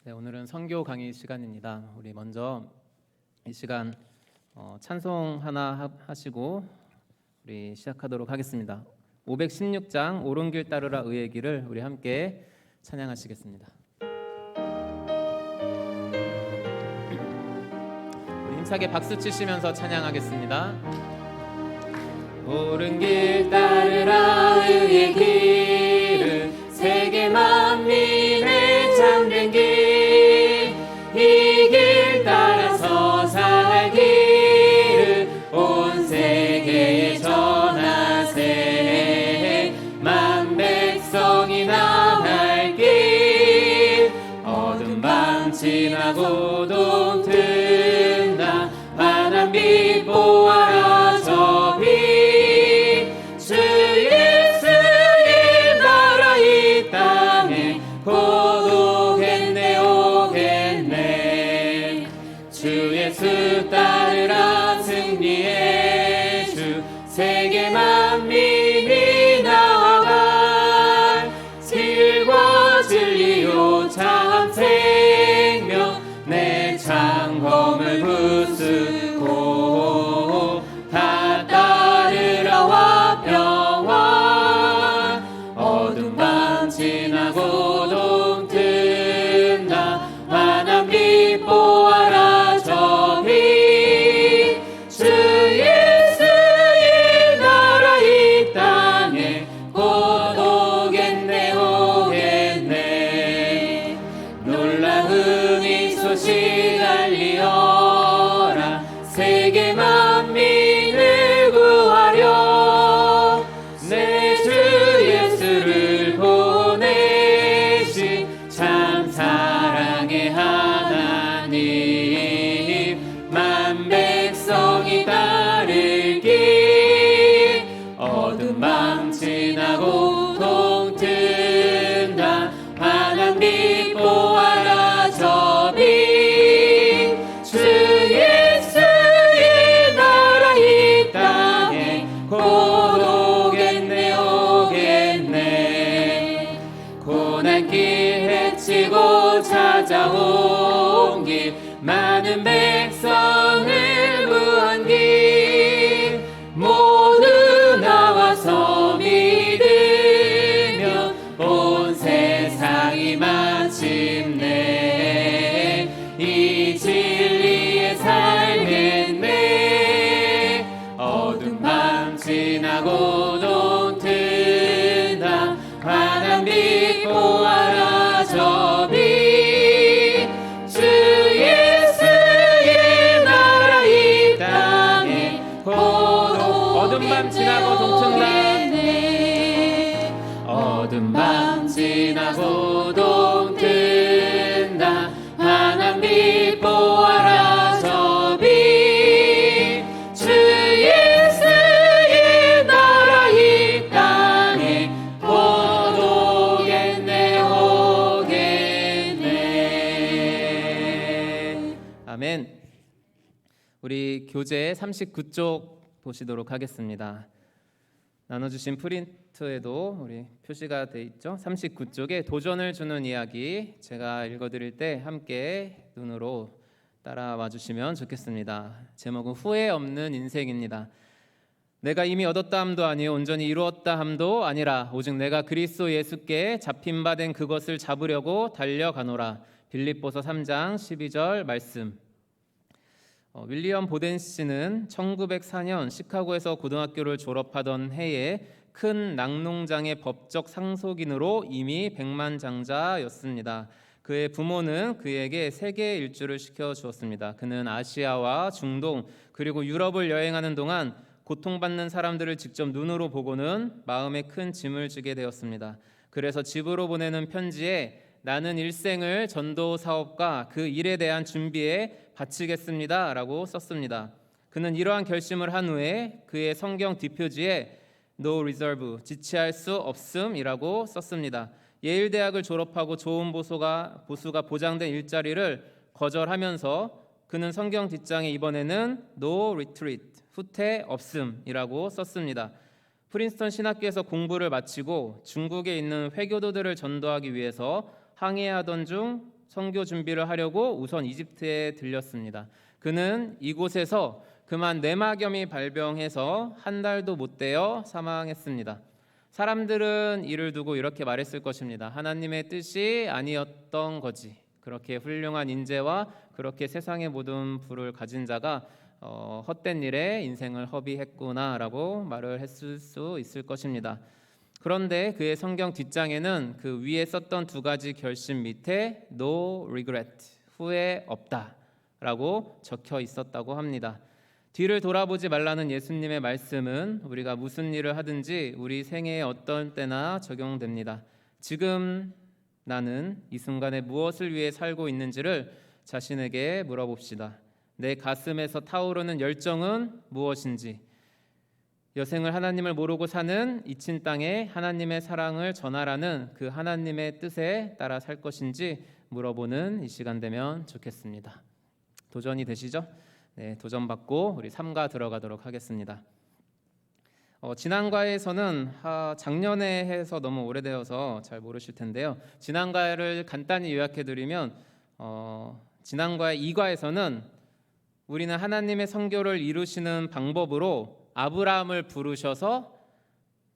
네, 오늘은 선교 강의 시간입니다. 우리 먼저 이 시간 찬송 하나 하시고 우리 시작하도록 하겠습니다. 516장 옳은 길 따르라 의의 길을 우리 함께 찬양하시겠습니다. 우리 힘차게 박수 치시면서 찬양하겠습니다. 옳은 길 따르라 의의 길을 세계 만민의 참된 길 이 길 따라서 살기를 온 세계에 전하세 만 백성이 나갈 길 어둠 밤 지나고 동튼다 환한 빛 보아라 저 빛 주 예수의 나라 이 땅에 곧 오겠네 오겠네 주 예수 따르라 승리의 주 세계 만민이 나아갈 길과 진리요 참 생명 내 창검을 부수고 다 따르라 화평화 어둠 밤 지나고 동튼다 환한 빛 보아라 저 빛 주 예수의 나라 이 땅에 곧 오겠네 오겠네 놀라운 이 소식 알리어라 세계 만민을 구하려 내 주 예수를 보내신 참 사랑의 하나님 만 백성이 따를 길 어둠 밤 지나고 동튼다 환한 빛 보아라 저 빛 주 예수의 나라 이 땅에 곧 오겠네 오겠네 고난길 헤치고 찾아온 길 많은 백성을 구한 길 모두 나와서 믿으며 온 세상이 마침내 이 진리의 삶했네 어둠 밤 지나고 동튼다 환한 빛 보아라 저 빛 주 예수의 나라 이 땅에 곧 어둠 밤 지나고 동튼다 어둠 밤 지나고 동튼다 환한 빛 보아라 저 빛 주 예수의 나라 이 땅에 곧 오겠네 오겠네 아멘. 우리 교재 39쪽 보시도록 하겠습니다. 나눠주신 프린트에도 우리 표시가 돼 있죠. 39쪽에 도전을 주는 이야기 제가 읽어드릴 때 함께 눈으로 따라와 주시면 좋겠습니다. 제목은 후회 없는 인생입니다. 내가 이미 얻었다 함도 아니요 온전히 이루었다 함도 아니라 오직 내가 그리스도 예수께 잡힌 바 된 그것을 잡으려고 달려가노라. 빌립보서 3장 12절 말씀. 윌리엄 보덴 씨는 1904년 시카고에서 고등학교를 졸업하던 해에 큰 낙농장의 법적 상속인으로 이미 백만장자였습니다. 그의 부모는 그에게 세계 일주를 시켜주었습니다. 그는 아시아와 중동 그리고 유럽을 여행하는 동안 고통받는 사람들을 직접 눈으로 보고는 마음에 큰 짐을 지게 되었습니다. 그래서 집으로 보내는 편지에 나는 일생을 전도 사업과 그 일에 대한 준비에 바치겠습니다 라고 썼습니다. 그는 이러한 결심을 한 후에 그의 성경 뒷표지에 No reserve, 지체할 수 없음이라고 썼습니다. 예일대학을 졸업하고 좋은 보수가 보장된 일자리를 거절하면서 그는 성경 뒷장에 이번에는 No retreat, 후퇴 없음이라고 썼습니다. 프린스턴 신학교에서 공부를 마치고 중국에 있는 회교도들을 전도하기 위해서 항해하던 중 선교 준비를 하려고 우선 이집트에 들렸습니다. 그는 이곳에서 그만 뇌막염이 발병해서 한 달도 못 되어 사망했습니다. 사람들은 이를 두고 이렇게 말했을 것입니다. 하나님의 뜻이 아니었던 거지. 그렇게 훌륭한 인재와 그렇게 세상의 모든 부를 가진 자가 헛된 일에 인생을 허비했구나라고 말을 했을 수 있을 것입니다. 그런데 그의 성경 뒷장에는 그 위에 썼던 두 가지 결심 밑에 No regret, 후회 없다라고 적혀 있었다고 합니다. 뒤를 돌아보지 말라는 예수님의 말씀은 우리가 무슨 일을 하든지 우리 생애의 어떤 때나 적용됩니다. 지금 나는 이 순간에 무엇을 위해 살고 있는지를 자신에게 물어봅시다. 내 가슴에서 타오르는 열정은 무엇인지, 여생을 하나님을 모르고 사는 이친 땅에 하나님의 사랑을 전하라는 그 하나님의 뜻에 따라 살 것인지 물어보는 이 시간 되면 좋겠습니다. 도전이 되시죠? 네, 도전받고 우리 삼가 들어가도록 하겠습니다. 지난과에서는 작년에 해서 너무 오래되어서 잘 모르실 텐데요. 지난과를 간단히 요약해드리면 지난과 2과에서는 우리는 하나님의 선교를 이루시는 방법으로 아브라함을 부르셔서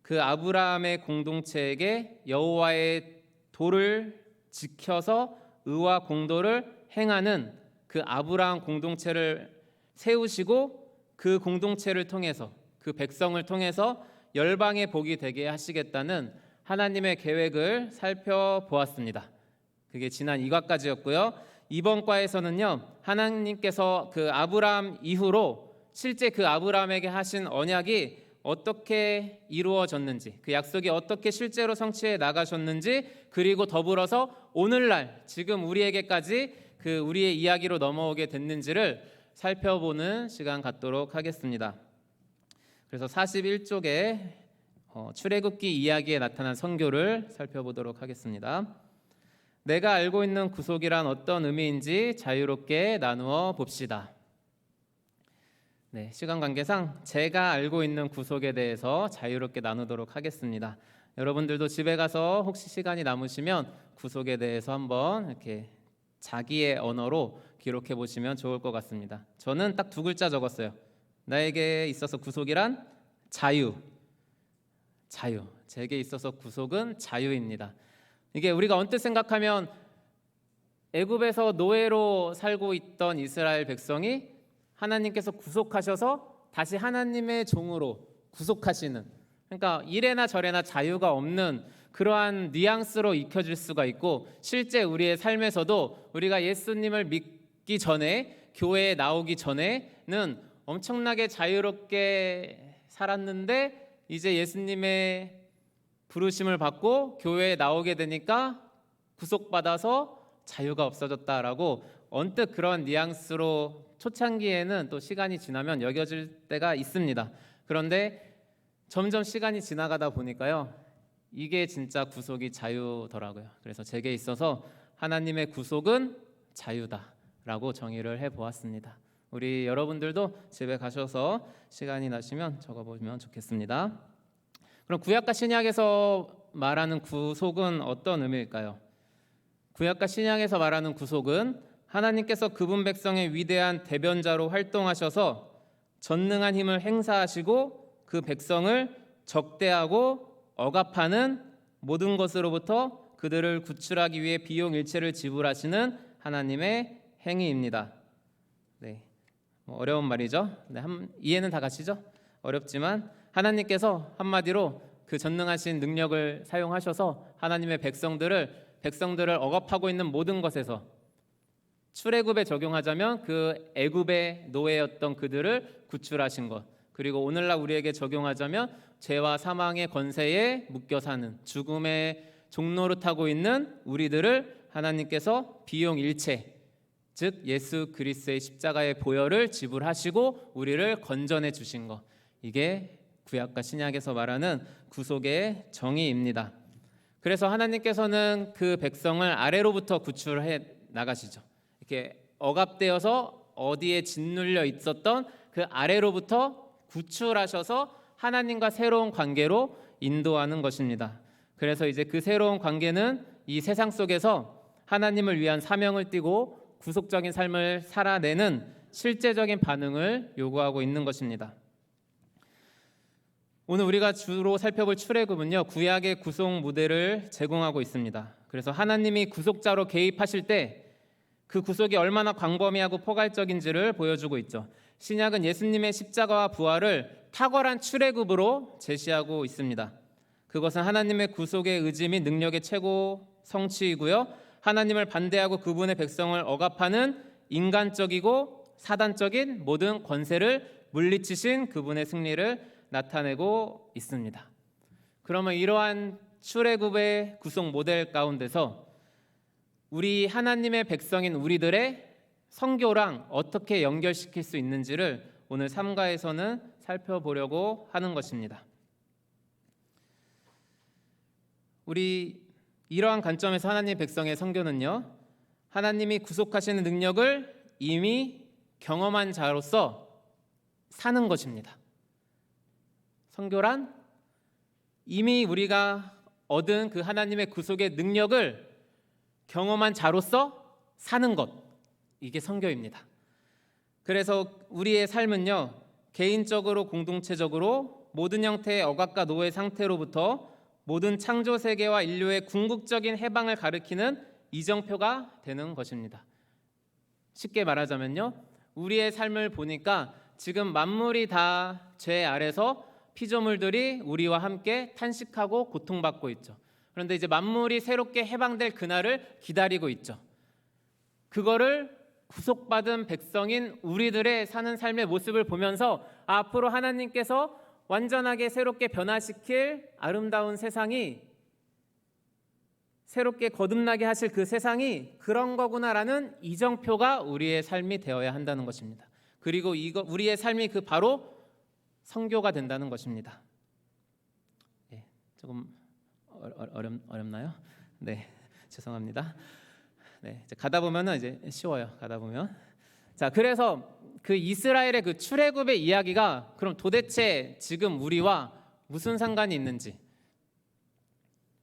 그 아브라함의 공동체에게 여호와의 도를 지켜서 의와 공도를 행하는 그 아브라함 공동체를 세우시고 그 공동체를 통해서 그 백성을 통해서 열방의 복이 되게 하시겠다는 하나님의 계획을 살펴보았습니다. 그게 지난 2과까지였고요. 이번 과에서는요, 하나님께서 그 아브라함 이후로 실제 그 아브라함에게 하신 언약이 어떻게 이루어졌는지, 그 약속이 어떻게 실제로 성취해 나가셨는지, 그리고 더불어서 오늘날 지금 우리에게까지 그 우리의 이야기로 넘어오게 됐는지를 살펴보는 시간 갖도록 하겠습니다. 그래서 41쪽에 출애굽기 이야기에 나타난 선교를 살펴보도록 하겠습니다. 내가 알고 있는 구속이란 어떤 의미인지 자유롭게 나누어 봅시다. 네, 시간 관계상 제가 알고 있는 구속에 대해서 자유롭게 나누도록 하겠습니다. 여러분들도 집에 가서 혹시 시간이 남으시면 구속에 대해서 한번 이렇게 자기의 언어로 기록해 보시면 좋을 것 같습니다. 저는 딱 두 글자 적었어요. 나에게 있어서 구속이란 자유. 제게 있어서 구속은 자유입니다. 이게 우리가 언뜻 생각하면 애굽에서 노예로 살고 있던 이스라엘 백성이 하나님께서 구속하셔서 다시 하나님의 종으로 구속하시는, 그러니까 이래나 저래나 자유가 없는 그러한 뉘앙스로 익혀질 수가 있고, 실제 우리의 삶에서도 우리가 예수님을 믿기 전에, 교회에 나오기 전에는 엄청나게 자유롭게 살았는데 이제 예수님의 부르심을 받고 교회에 나오게 되니까 구속받아서 자유가 없어졌다라고 언뜻 그런 뉘앙스로 초창기에는 또 시간이 지나면 여겨질 때가 있습니다. 그런데 점점 시간이 지나가다 보니까요, 이게 진짜 구속이 자유더라고요. 그래서 제게 있어서 하나님의 구속은 자유다라고 정의를 해보았습니다. 우리 여러분들도 집에 가셔서 시간이 나시면 적어보시면 좋겠습니다. 그럼 구약과 신약에서 말하는 구속은 어떤 의미일까요? 구약과 신약에서 말하는 구속은 하나님께서 그분 백성의 위대한 대변자로 활동하셔서 전능한 힘을 행사하시고 그 백성을 적대하고 억압하는 모든 것으로부터 그들을 구출하기 위해 비용 일체를 지불하시는 하나님의 행위입니다. 네, 어려운 말이죠. 네, 이해는 다 가시죠? 어렵지만 하나님께서 한마디로 그 전능하신 능력을 사용하셔서 하나님의 백성들을 억압하고 있는 모든 것에서, 출애굽에 적용하자면 그 애굽의 노예였던 그들을 구출하신 것, 그리고 오늘날 우리에게 적용하자면 죄와 사망의 권세에 묶여 사는, 죽음의 종로를 타고 있는 우리들을 하나님께서 비용 일체, 즉 예수 그리스도의 십자가의 보혈을 지불하시고 우리를 건져내 주신 것, 이게 구약과 신약에서 말하는 구속의 정의입니다. 그래서 하나님께서는 그 백성을 아래로부터 구출해 나가시죠. 이렇게 억압되어서 어디에 짓눌려 있었던 그 아래로부터 구출하셔서 하나님과 새로운 관계로 인도하는 것입니다. 그래서 이제 그 새로운 관계는 이 세상 속에서 하나님을 위한 사명을 띠고 구속적인 삶을 살아내는 실제적인 반응을 요구하고 있는 것입니다. 오늘 우리가 주로 살펴볼 출애굽은요, 구약의 구속 모델을 제공하고 있습니다. 그래서 하나님이 구속자로 개입하실 때 그 구속이 얼마나 광범위하고 포괄적인지를 보여주고 있죠. 신약은 예수님의 십자가와 부활을 탁월한 출애굽으로 제시하고 있습니다. 그것은 하나님의 구속의 의지 및 능력의 최고 성취이고요, 하나님을 반대하고 그분의 백성을 억압하는 인간적이고 사단적인 모든 권세를 물리치신 그분의 승리를 나타내고 있습니다. 그러면 이러한 출애굽의 구속 모델 가운데서 우리 하나님의 백성인 우리들의 선교랑 어떻게 연결시킬 수 있는지를 오늘 3가에서는 살펴보려고 하는 것입니다. 우리 이러한 관점에서 하나님의 백성의 선교는요, 하나님이 구속하시는 능력을 이미 경험한 자로서 사는 것입니다. 선교란 이미 우리가 얻은 그 하나님의 구속의 능력을 경험한 자로서 사는 것, 이게 선교입니다. 그래서 우리의 삶은요, 개인적으로 공동체적으로 모든 형태의 억압과 노예 상태로부터 모든 창조 세계와 인류의 궁극적인 해방을 가리키는 이정표가 되는 것입니다. 쉽게 말하자면요, 우리의 삶을 보니까 지금 만물이 다 죄 아래서 피조물들이 우리와 함께 탄식하고 고통받고 있죠. 그런데 이제 만물이 새롭게 해방될 그날을 기다리고 있죠. 그거를 구속받은 백성인 우리들의 사는 삶의 모습을 보면서 앞으로 하나님께서 완전하게 새롭게 변화시킬 아름다운 세상이, 새롭게 거듭나게 하실 그 세상이 그런 거구나라는 이정표가 우리의 삶이 되어야 한다는 것입니다. 그리고 우리의 삶이 그 바로 선교가 된다는 것입니다. 조금 어렵나요? 네, 죄송합니다. 네, 이제 가다 보면은 이제 쉬워요. 가다 보면. 자, 그래서 그 이스라엘의 그 출애굽의 이야기가 그럼 도대체 지금 우리와 무슨 상관이 있는지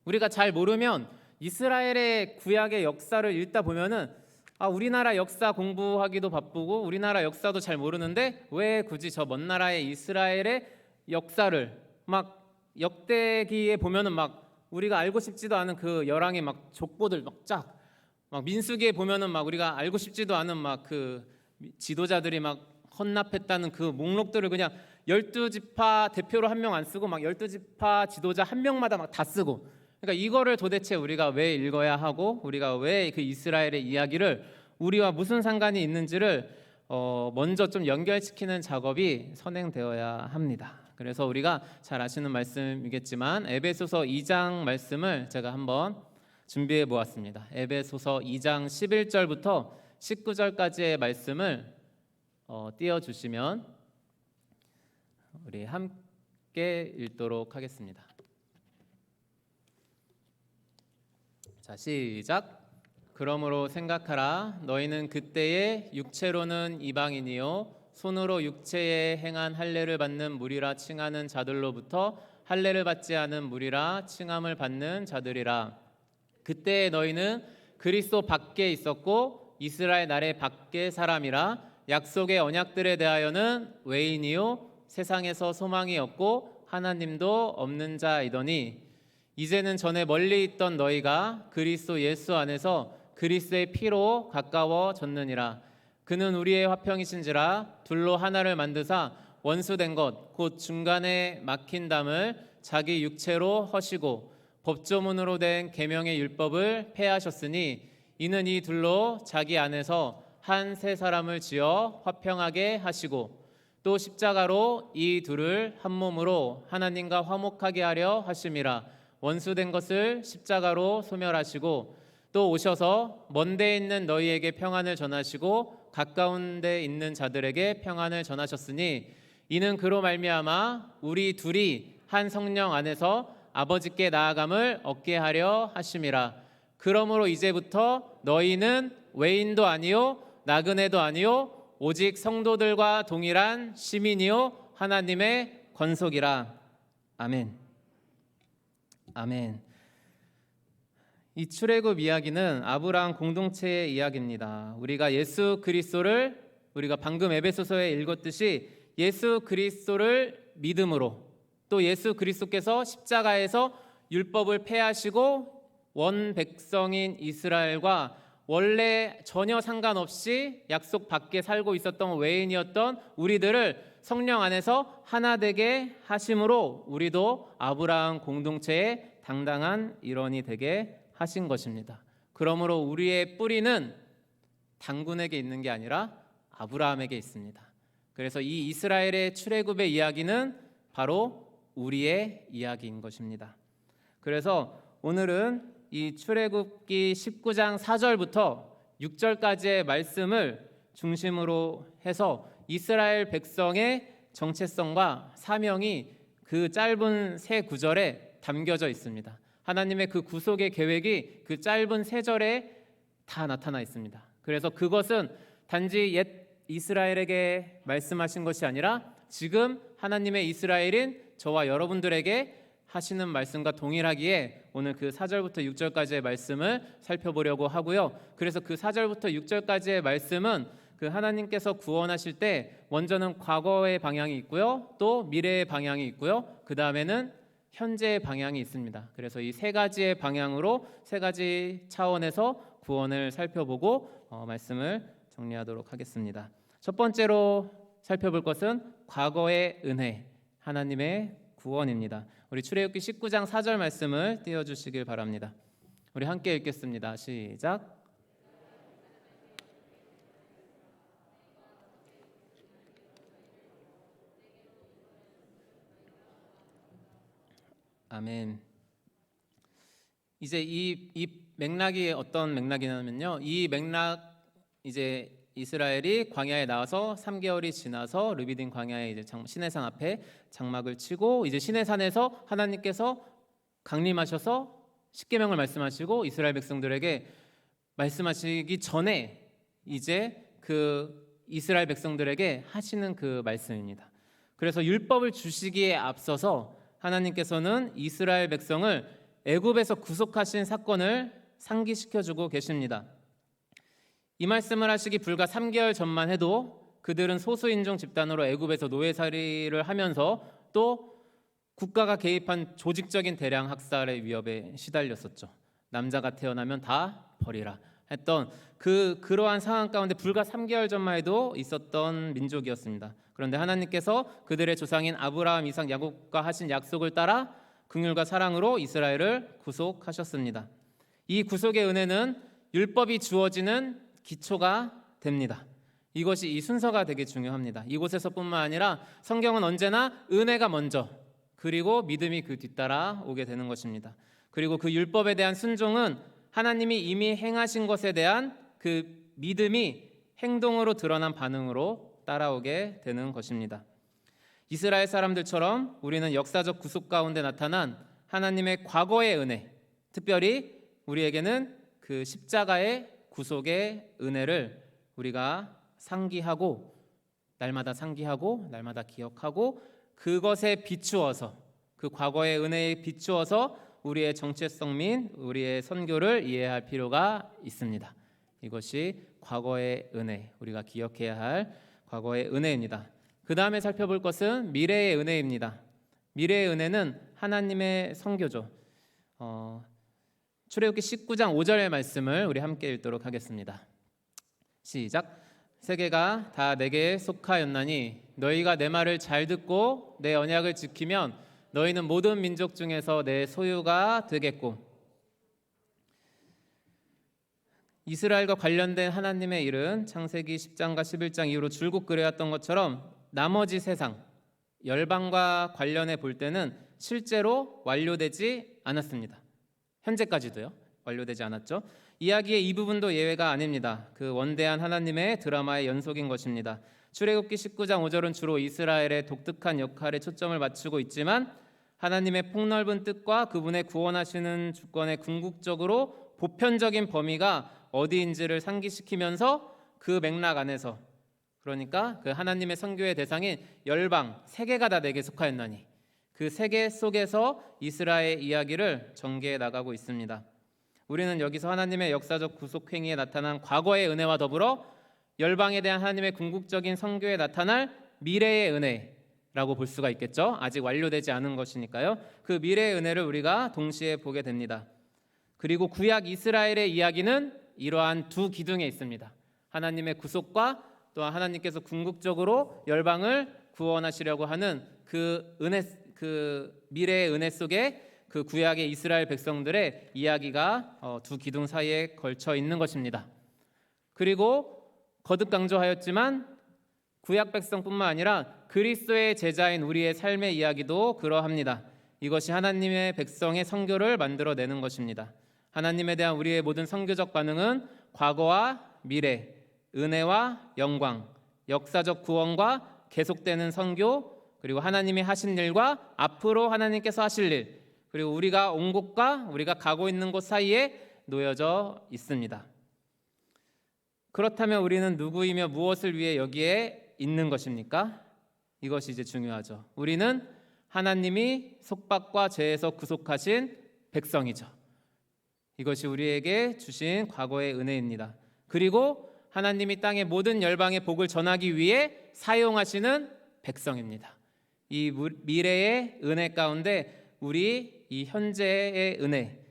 우리가 잘 모르면 이스라엘의 구약의 역사를 읽다 보면은 우리나라 역사 공부하기도 바쁘고 우리나라 역사도 잘 모르는데 왜 굳이 저 먼 나라의 이스라엘의 역사를 막 역대기에 보면은 막 우리가 알고 싶지도 않은 그 열왕의 막 족보들 막 민수기에 보면은 막 우리가 알고 싶지도 않은 막 그 지도자들이 막 헌납했다는 그 목록들을 그냥 12지파 대표로 한 명 안 쓰고 막 12지파 지도자 한 명마다 막 다 쓰고, 그러니까 이거를 도대체 우리가 왜 읽어야 하고 우리가 왜 그 이스라엘의 이야기를 우리와 무슨 상관이 있는지를 먼저 좀 연결시키는 작업이 선행되어야 합니다. 그래서 우리가 잘 아시는 말씀이겠지만 에베소서 2장 말씀을 제가 한번 준비해 보았습니다. 에베소서 2장 11절부터 19절까지의 말씀을 띄워주시면 우리 함께 읽도록 하겠습니다. 자, 시작. 그러므로 생각하라. 너희는 그때에 육체로는 이방인이요 손으로 육체에 행한 할례를 받는 무리라 칭하는 자들로부터 할례를 받지 않은 무리라 칭함을 받는 자들이라. 그때에 너희는 그리스도 밖에 있었고 이스라엘 나라의 밖의 사람이라. 약속의 언약들에 대하여는 외인이요 세상에서 소망이 없고 하나님도 없는 자이더니 이제는 전에 멀리 있던 너희가 그리스도 예수 안에서 그리스도의 피로 가까워졌느니라. 그는 우리의 화평이신지라 둘로 하나를 만드사 원수된 것 곧 중간에 막힌 담을 자기 육체로 허시고 법조문으로 된 계명의 율법을 폐하셨으니 이는 이 둘로 자기 안에서 한 새 사람을 지어 화평하게 하시고 또 십자가로 이 둘을 한 몸으로 하나님과 화목하게 하려 하심이라. 원수된 것을 십자가로 소멸하시고 또 오셔서 먼 데 있는 너희에게 평안을 전하시고 가까운 데 있는 자들에게 평안을 전하셨으니 이는 그로 말미암아 우리 둘이 한 성령 안에서 아버지께 나아감을 얻게 하려 하심이라. 그러므로 이제부터 너희는 외인도 아니요 나그네도 아니요 오직 성도들과 동일한 시민이요 하나님의 권속이라. 아멘. 아멘. 이 출애굽 이야기는 아브라함 공동체의 이야기입니다. 우리가 예수 그리스도를 우리가 방금 에베소서에 읽었듯이 예수 그리스도를 믿음으로 또 예수 그리스도께서 십자가에서 율법을 폐하시고 원 백성인 이스라엘과 원래 전혀 상관없이 약속 밖에 살고 있었던 외인이었던 우리들을 성령 안에서 하나 되게 하심으로 우리도 아브라함 공동체의 당당한 일원이 되게 하신 것입니다. 그러므로 우리의 뿌리는 단군에게 있는 게 아니라 아브라함에게 있습니다. 그래서 이 이스라엘의 출애굽의 이야기는 바로 우리의 이야기인 것입니다. 그래서 오늘은 이 출애굽기 19장 4절부터 6절까지의 말씀을 중심으로 해서 이스라엘 백성의 정체성과 사명이 그 짧은 세 구절에 담겨져 있습니다. 하나님의 그 구속의 계획이 그 짧은 세 절에 다 나타나 있습니다. 그래서 그것은 단지 옛 이스라엘에게 말씀하신 것이 아니라 지금 하나님의 이스라엘인 저와 여러분들에게 하시는 말씀과 동일하기에 오늘 그 4절부터 6절까지의 말씀을 살펴보려고 하고요. 그래서 그 4절부터 6절까지의 말씀은 그 하나님께서 구원하실 때 먼저는 과거의 방향이 있고요. 또 미래의 방향이 있고요. 그 다음에는 현재의 방향이 있습니다. 그래서 이 세 가지의 방향으로 세 가지 차원에서 구원을 살펴보고 말씀을 정리하도록 하겠습니다. 첫 번째로 살펴볼 것은 과거의 은혜, 하나님의 구원입니다. 우리 출애굽기 19장 4절 말씀을 띄워주시길 바랍니다. 우리 함께 읽겠습니다. 시작. 아멘. 이제 이 맥락이 어떤 맥락이냐면요. 이 맥락 이제 이스라엘이 광야에 나와서 3개월이 지나서 르비딘 광야에 이제 시내산 앞에 장막을 치고 이제 시내산에서 하나님께서 강림하셔서 십계명을 말씀하시고 이스라엘 백성들에게 말씀하시기 전에 이제 그 이스라엘 백성들에게 하시는 그 말씀입니다. 그래서 율법을 주시기에 앞서서 하나님께서는 이스라엘 백성을 애굽에서 구속하신 사건을 상기시켜주고 계십니다. 이 말씀을 하시기 불과 3개월 전만 해도 그들은 소수인종 집단으로 애굽에서 노예살이를 하면서 또 국가가 개입한 조직적인 대량 학살의 위협에 시달렸었죠. 남자가 태어나면 다 버리라 했던 그러한 상황 가운데 불과 3개월 전만 해도 있었던 민족이었습니다. 그런데 하나님께서 그들의 조상인 아브라함, 이삭, 야곱과 하신 약속을 따라 긍휼과 사랑으로 이스라엘을 구속하셨습니다. 이 구속의 은혜는 율법이 주어지는 기초가 됩니다. 이것이 이 순서가 되게 중요합니다. 이곳에서뿐만 아니라 성경은 언제나 은혜가 먼저 그리고 믿음이 그 뒤따라 오게 되는 것입니다. 그리고 그 율법에 대한 순종은 하나님이 이미 행하신 것에 대한 그 믿음이 행동으로 드러난 반응으로 따라오게 되는 것입니다. 이스라엘 사람들처럼 우리는 역사적 구속 가운데 나타난 하나님의 과거의 은혜, 특별히 우리에게는 그 십자가의 구속의 은혜를 우리가 상기하고 날마다 기억하고 그것에 비추어서 그 과거의 은혜에 비추어서 우리의 정체성 및 우리의 선교를 이해할 필요가 있습니다. 이것이 과거의 은혜, 우리가 기억해야 할 과거의 은혜입니다. 그 다음에 살펴볼 것은 미래의 은혜입니다. 미래의 은혜는 하나님의 선교죠. 출애굽기 19장 5절의 말씀을 우리 함께 읽도록 하겠습니다. 시작. 세계가 다 내게 속하였나니 너희가 내 말을 잘 듣고 내 언약을 지키면 너희는 모든 민족 중에서 내 소유가 되겠고. 이스라엘과 관련된 하나님의 일은 창세기 10장과 11장 이후로 줄곧 그려왔던 것처럼 나머지 세상 열방과 관련해 볼 때는 실제로 완료되지 않았습니다. 현재까지도요. 완료되지 않았죠. 이야기의 이 부분도 예외가 아닙니다. 그 원대한 하나님의 드라마의 연속인 것입니다. 출애굽기 19장 5절은 주로 이스라엘의 독특한 역할에 초점을 맞추고 있지만 하나님의 폭넓은 뜻과 그분의 구원하시는 주권의 궁극적으로 보편적인 범위가 어디인지를 상기시키면서 그 맥락 안에서 그러니까 그 하나님의 선교의 대상인 열방 세계가 다 내게 속하였나니 그 세계 속에서 이스라엘 이야기를 전개해 나가고 있습니다. 우리는 여기서 하나님의 역사적 구속 행위에 나타난 과거의 은혜와 더불어 열방에 대한 하나님의 궁극적인 선교에 나타날 미래의 은혜라고 볼 수가 있겠죠. 아직 완료되지 않은 것이니까요. 그 미래의 은혜를 우리가 동시에 보게 됩니다. 그리고 구약 이스라엘의 이야기는 이러한 두 기둥에 있습니다. 하나님의 구속과 또한 하나님께서 궁극적으로 열방을 구원하시려고 하는 그 은혜, 그 미래의 은혜 속에 그 구약의 이스라엘 백성들의 이야기가 두 기둥 사이에 걸쳐 있는 것입니다. 그리고 거듭 강조하였지만 구약 백성뿐만 아니라 그리스도의 제자인 우리의 삶의 이야기도 그러합니다. 이것이 하나님의 백성의 선교를 만들어내는 것입니다. 하나님에 대한 우리의 모든 선교적 반응은 과거와 미래, 은혜와 영광, 역사적 구원과 계속되는 선교, 그리고 하나님이 하신 일과 앞으로 하나님께서 하실 일, 그리고 우리가 온 곳과 우리가 가고 있는 곳 사이에 놓여져 있습니다. 그렇다면 우리는 누구이며 무엇을 위해 여기에 있는 것입니까? 이것이 이제 중요하죠. 우리는 하나님이 속박과 죄에서 구속하신 백성이죠. 이것이 우리에게 주신 과거의 은혜입니다. 그리고 하나님이 땅의 모든 열방의 복을 전하기 위해 사용하시는 백성입니다. 이 미래의 은혜 가운데 우리 이 현재의 은혜,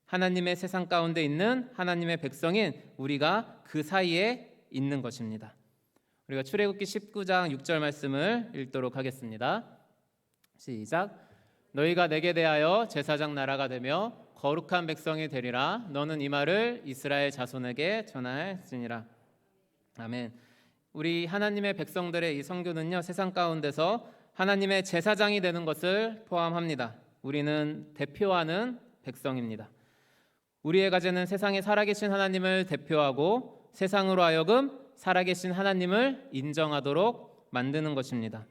하나님의 세상 가운데 있는 하나님의 백성인 우리가 그 사이에 있는 것입니다. 우리가 출애굽기 19장 6절 말씀을 읽도록 하겠습니다. 시작. 너희가 내게 대하여 제사장 나라가 되며 거룩한 백성이 되리라. 너는 이 말을 이스라엘 자손에게 전할지니라. 아멘. 우리 하나님의 백성들의 이 선교는요, 세상 가운데서 하나님의 제사장이 되는 것을 포함합니다. 우리는 대표하는 백성입니다. 우리의 과제는 세상에 살아계신 하나님을 대표하고 세상으로 하여금 살아계신 하나님을 인정하도록 만드는 것입니다.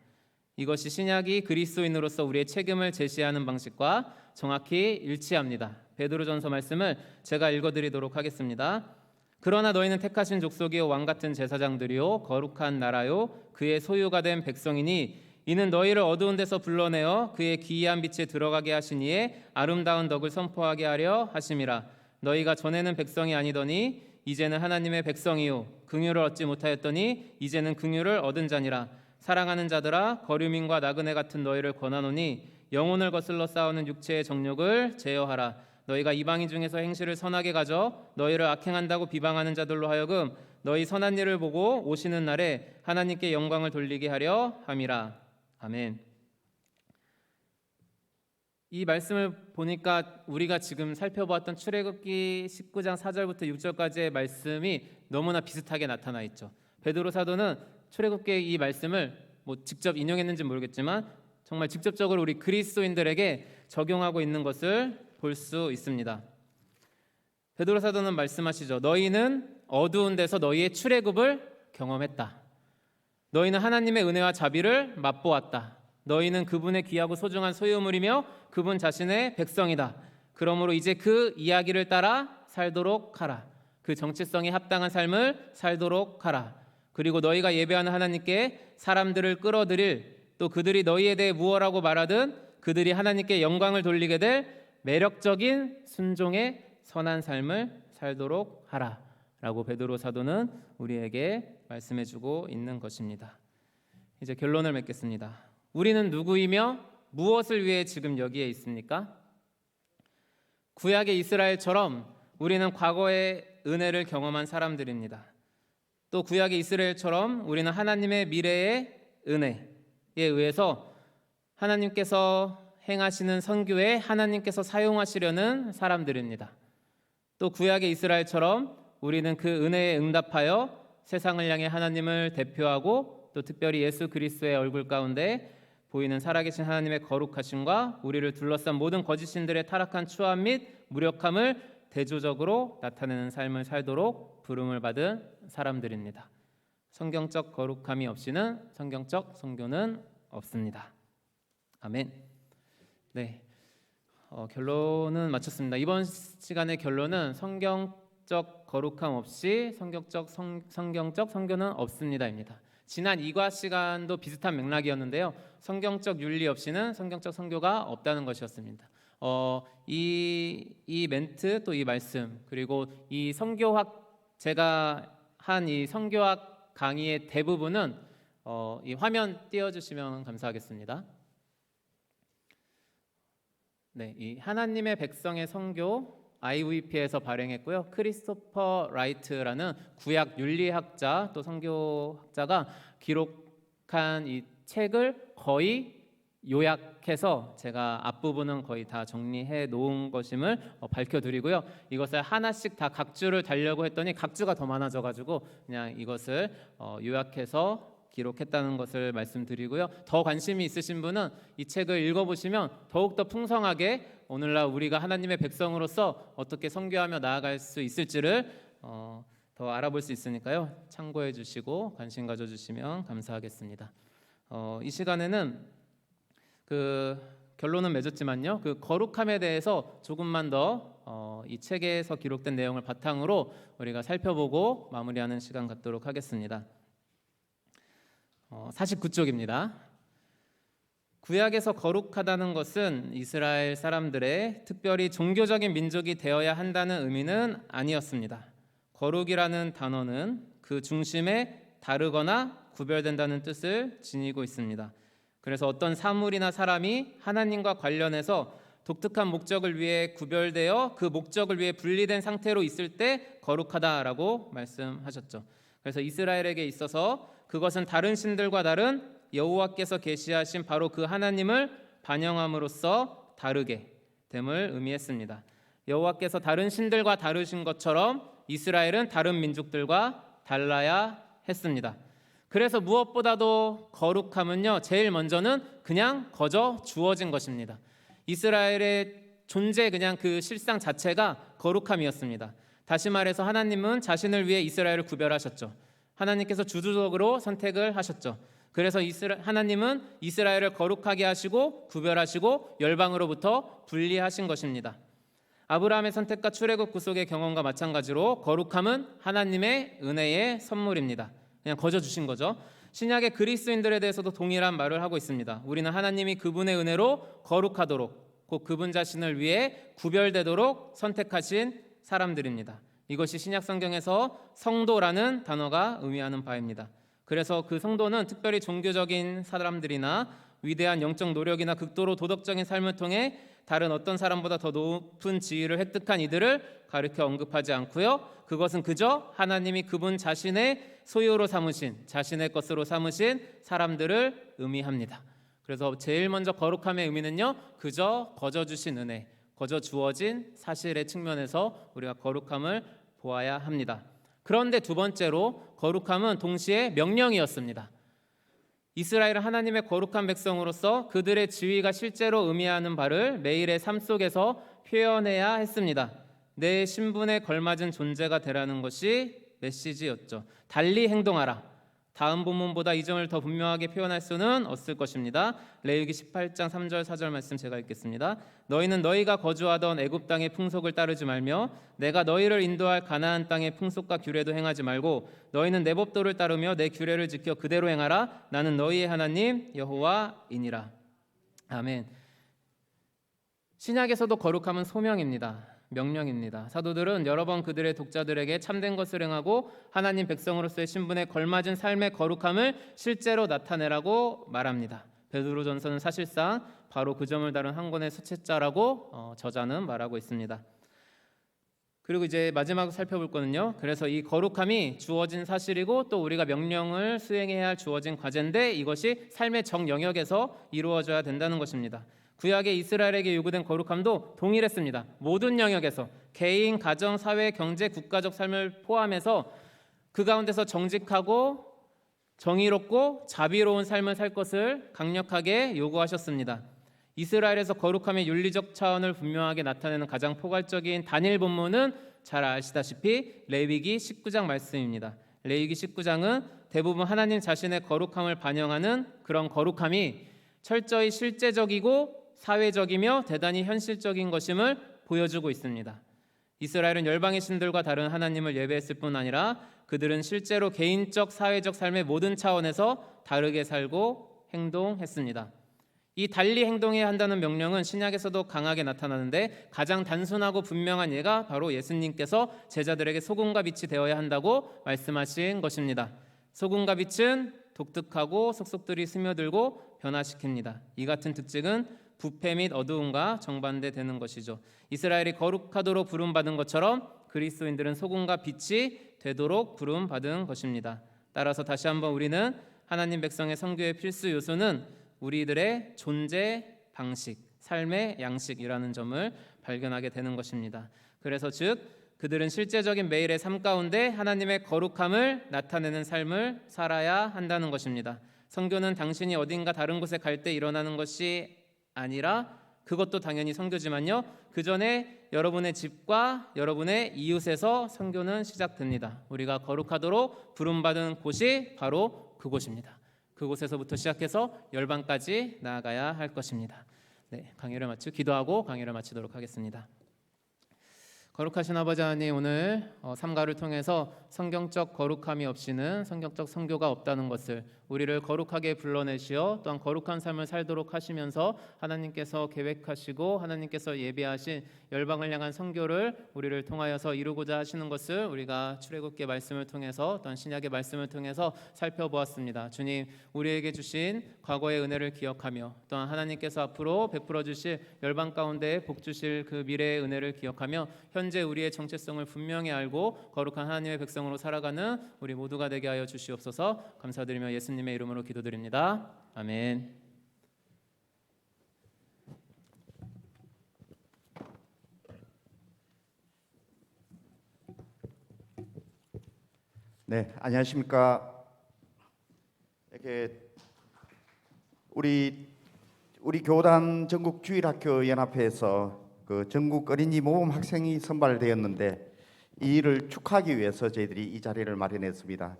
이것이 신약이 그리스도인으로서 우리의 책임을 제시하는 방식과 정확히 일치합니다. 베드로전서 말씀을 제가 읽어드리도록 하겠습니다. 그러나 너희는 택하신 족속이요 왕같은 제사장들이요 거룩한 나라요 그의 소유가 된 백성이니 이는 너희를 어두운 데서 불러내어 그의 기이한 빛에 들어가게 하시니에 아름다운 덕을 선포하게 하려 하심이라. 너희가 전에는 백성이 아니더니 이제는 하나님의 백성이요 긍휼을 얻지 못하였더니 이제는 긍휼을 얻은 자니라. 사랑하는 자들아 거류민과 나그네 같은 너희를 권하노니 영혼을 거슬러 싸우는 육체의 정욕을 제어하라. 너희가 이방인 중에서 행실을 선하게 가져 너희를 악행한다고 비방하는 자들로 하여금 너희 선한 일을 보고 오시는 날에 하나님께 영광을 돌리게 하려 함이라. 아멘. 이 말씀을 보니까 우리가 지금 살펴보았던 출애굽기 19장 4절부터 6절까지의 말씀이 너무나 비슷하게 나타나 있죠. 베드로 사도는 출애굽기의 이 말씀을 직접 인용했는지 모르겠지만 정말 직접적으로 우리 그리스도인들에게 적용하고 있는 것을 볼 수 있습니다. 베드로 사도는 말씀하시죠. 너희는 어두운 데서 너희의 출애굽을 경험했다. 너희는 하나님의 은혜와 자비를 맛보았다. 너희는 그분의 귀하고 소중한 소유물이며 그분 자신의 백성이다. 그러므로 이제 그 이야기를 따라 살도록 하라. 그 정체성에 합당한 삶을 살도록 하라. 그리고 너희가 예배하는 하나님께 사람들을 끌어들일, 또 그들이 너희에 대해 무엇라고 말하든 그들이 하나님께 영광을 돌리게 될 매력적인 순종의 선한 삶을 살도록 하라 라고 베드로 사도는 우리에게 말씀해주고 있는 것입니다. 이제 결론을 맺겠습니다. 우리는 누구이며 무엇을 위해 지금 여기에 있습니까? 구약의 이스라엘처럼 우리는 과거의 은혜를 경험한 사람들입니다. 또 구약의 이스라엘처럼 우리는 하나님의 미래의 은혜에 의해서 하나님께서 행하시는 선교에 하나님께서 사용하시려는 사람들입니다. 또 구약의 이스라엘처럼 우리는 그 은혜에 응답하여 세상을 향해 하나님을 대표하고 또 특별히 예수 그리스도의 얼굴 가운데 보이는 살아계신 하나님의 거룩하심과 우리를 둘러싼 모든 거짓신들의 타락한 추함 및 무력함을 대조적으로 나타내는 삶을 살도록 부름을 받은 사람들입니다. 성경적 거룩함이 없이는 성경적 선교는 없습니다. 아멘. 네, 결론은 마쳤습니다. 이번 시간의 결론은 성경적 거룩함 없이 성경적 선교는 없습니다입니다. 지난 2과 시간도 비슷한 맥락이었는데요. 성경적 윤리 없이는 성경적 선교가 없다는 것이었습니다. 이 멘트 또 이 말씀 그리고 이 선교학 제가 한 이 선교학 강의의 대부분은 이 화면 띄워주시면 감사하겠습니다. 네, 이 하나님의 백성의 선교 IVP에서 발행했고요. 크리스토퍼 라이트라는 구약 윤리학자 또 선교학자가 기록한 이 책을 거의 요약해서 제가 앞부분은 거의 다 정리해 놓은 것임을 밝혀드리고요. 이것을 하나씩 다 각주를 달려고 했더니 각주가 더 많아져가지고 그냥 이것을 요약해서 기록했다는 것을 말씀드리고요. 더 관심이 있으신 분은 이 책을 읽어보시면 더욱더 풍성하게 오늘날 우리가 하나님의 백성으로서 어떻게 선교하며 나아갈 수 있을지를 더 알아볼 수 있으니까요. 참고해 주시고 관심 가져주시면 감사하겠습니다. 이 시간에는 결론은 맺었지만요. 그 거룩함에 대해서 조금만 더 이 책에서 기록된 내용을 바탕으로 우리가 살펴보고 마무리하는 시간 갖도록 하겠습니다. 49쪽입니다. 구약에서 거룩하다는 것은 이스라엘 사람들의 특별히 종교적인 민족이 되어야 한다는 의미는 아니었습니다. 거룩이라는 단어는 그 중심에 다르거나 구별된다는 뜻을 지니고 있습니다. 그래서 어떤 사물이나 사람이 하나님과 관련해서 독특한 목적을 위해 구별되어 그 목적을 위해 분리된 상태로 있을 때 거룩하다라고 말씀하셨죠. 그래서 이스라엘에게 있어서 그것은 다른 신들과 다른 여호와께서 계시하신 바로 그 하나님을 반영함으로써 다르게 됨을 의미했습니다. 여호와께서 다른 신들과 다르신 것처럼 이스라엘은 다른 민족들과 달라야 했습니다. 그래서 무엇보다도 거룩함은요, 제일 먼저는 그냥 거저 주어진 것입니다. 이스라엘의 존재 그냥 그 실상 자체가 거룩함이었습니다. 다시 말해서 하나님은 자신을 위해 이스라엘을 구별하셨죠. 하나님께서 주도적으로 선택을 하셨죠. 그래서 하나님은 이스라엘을 거룩하게 하시고 구별하시고 열방으로부터 분리하신 것입니다. 아브라함의 선택과 출애굽 구속의 경험과 마찬가지로 거룩함은 하나님의 은혜의 선물입니다. 그냥 거저 주신 거죠. 신약의 그리스도인들에 대해서도 동일한 말을 하고 있습니다. 우리는 하나님이 그분의 은혜로 거룩하도록 곧 그분 자신을 위해 구별되도록 선택하신 사람들입니다. 이것이 신약 성경에서 성도라는 단어가 의미하는 바입니다. 그래서 그 성도는 특별히 종교적인 사람들이나 위대한 영적 노력이나 극도로 도덕적인 삶을 통해 다른 어떤 사람보다 더 높은 지위를 획득한 이들을 가르쳐 언급하지 않고요. 그것은 그저 하나님이 그분 자신의 소유로 삼으신, 자신의 것으로 삼으신 사람들을 의미합니다. 그래서 제일 먼저 거룩함의 의미는요, 그저 거저 주신 은혜, 거저 주어진 사실의 측면에서 우리가 거룩함을 보아야 합니다. 그런데 두 번째로 거룩함은 동시에 명령이었습니다. 이스라엘은 하나님의 거룩한 백성으로서 그들의 지위가 실제로 의미하는 바를 매일의 삶 속에서 표현해야 했습니다. 내 신분에 걸맞은 존재가 되라는 것이 메시지였죠. 달리 행동하라. 다음 본문보다 이 점을 더 분명하게 표현할 수는 없을 것입니다. 레위기 18장 3절 4절 말씀 제가 읽겠습니다. 너희는 너희가 거주하던 애굽 땅의 풍속을 따르지 말며 내가 너희를 인도할 가나안 땅의 풍속과 규례도 행하지 말고 너희는 내 법도를 따르며 내 규례를 지켜 그대로 행하라. 나는 너희의 하나님 여호와이니라. 아멘. 신약에서도 거룩함은 소명입니다. 명령입니다. 사도들은 여러 번 그들의 독자들에게 참된 것을 행하고 하나님 백성으로서의 신분에 걸맞은 삶의 거룩함을 실제로 나타내라고 말합니다. 베드로전서는 사실상 바로 그 점을 다룬 한 권의 서책자라고 저자는 말하고 있습니다. 그리고 이제 마지막으로 살펴볼 거는요. 그래서 이 거룩함이 주어진 사실이고 또 우리가 명령을 수행해야 할 주어진 과제인데 이것이 삶의 정 영역에서 이루어져야 된다는 것입니다. 구약의 이스라엘에게 요구된 거룩함도 동일했습니다. 모든 영역에서 개인, 가정, 사회, 경제, 국가적 삶을 포함해서 그 가운데서 정직하고 정의롭고 자비로운 삶을 살 것을 강력하게 요구하셨습니다. 이스라엘에서 거룩함의 윤리적 차원을 분명하게 나타내는 가장 포괄적인 단일 본문은 잘 아시다시피 레위기 19장 말씀입니다. 레위기 19장은 대부분 하나님 자신의 거룩함을 반영하는 그런 거룩함이 철저히 실제적이고 사회적이며 대단히 현실적인 것임을 보여주고 있습니다. 이스라엘은 열방의 신들과 다른 하나님을 예배했을 뿐 아니라 그들은 실제로 개인적, 사회적 삶의 모든 차원에서 다르게 살고 행동했습니다. 이 달리 행동해야 한다는 명령은 신약에서도 강하게 나타나는데 가장 단순하고 분명한 예가 바로 예수님께서 제자들에게 소금과 빛이 되어야 한다고 말씀하신 것입니다. 소금과 빛은 독특하고 속속들이 스며들고 변화시킵니다. 이 같은 특징은 부패 및 어두움과 정반대되는 것이죠. 이스라엘이 거룩하도록 부름받은 것처럼 그리스도인들은 소금과 빛이 되도록 부름받은 것입니다. 따라서 다시 한번 우리는 하나님 백성의 선교의 필수 요소는 우리들의 존재 방식, 삶의 양식이라는 점을 발견하게 되는 것입니다. 그래서 즉 그들은 실제적인 매일의 삶 가운데 하나님의 거룩함을 나타내는 삶을 살아야 한다는 것입니다. 선교는 당신이 어딘가 다른 곳에 갈 때 일어나는 것이 아니라 그것도 당연히 선교지만요, 그 전에 여러분의 집과 여러분의 이웃에서 선교는 시작됩니다. 우리가 거룩하도록 부름받은 곳이 바로 그곳입니다. 그곳에서부터 시작해서 열방까지 나아가야 할 것입니다. 네, 기도하고 강의를 마치도록 하겠습니다. 거룩하신 아버지 하나님, 오늘 삼가를 통해서 성경적 거룩함이 없이는 성경적 선교가 없다는 것을, 우리를 거룩하게 불러내시어 또한 거룩한 삶을 살도록 하시면서 하나님께서 계획하시고 하나님께서 예비하신 열방을 향한 선교를 우리를 통하여서 이루고자 하시는 것을 우리가 출애굽기 말씀을 통해서 또한 신약의 말씀을 통해서 살펴보았습니다. 주님, 우리에게 주신 과거의 은혜를 기억하며 또한 하나님께서 앞으로 베풀어 주실 열방 가운데 복 주실 그 미래의 은혜를 기억하며 현재 우리의 정체성을 분명히 알고 거룩한 하나님의 백성으로 살아가는 우리 모두가 되게 하여 주시옵소서. 감사드리며 예수님의 이름으로 기도드립니다. 아멘. 네, 안녕하십니까. 이렇게 우리 교단 전국 주일학교 연합회에서 그 전국 어린이 모범 학생이 선발되었는데 이 일을 축하하기 위해서 저희들이 이 자리를 마련했습니다.